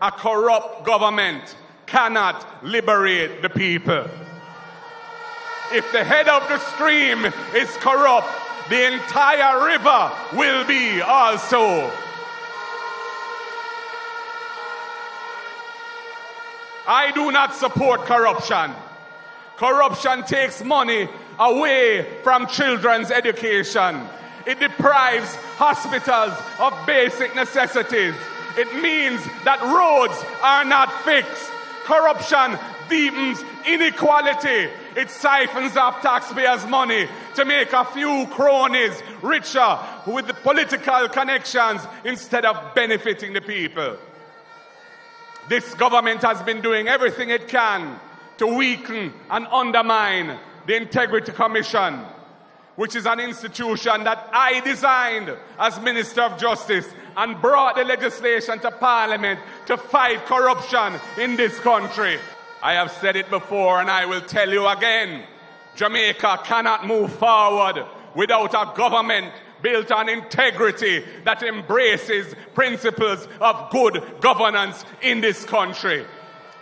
A corrupt government cannot liberate the people. If the head of the stream is corrupt, the entire river will be also. I do not support corruption. Corruption takes money away from children's education. It deprives hospitals of basic necessities. It means that roads are not fixed. Corruption deepens inequality. It siphons off taxpayers' money to make a few cronies richer with the political connections instead of benefiting the people. This government has been doing everything it can to weaken and undermine the Integrity Commission, which is an institution that I designed as Minister of Justice and brought the legislation to Parliament to fight corruption in this country. I have said it before and I will tell you again. Jamaica cannot move forward without a government built on integrity that embraces principles of good governance in this country.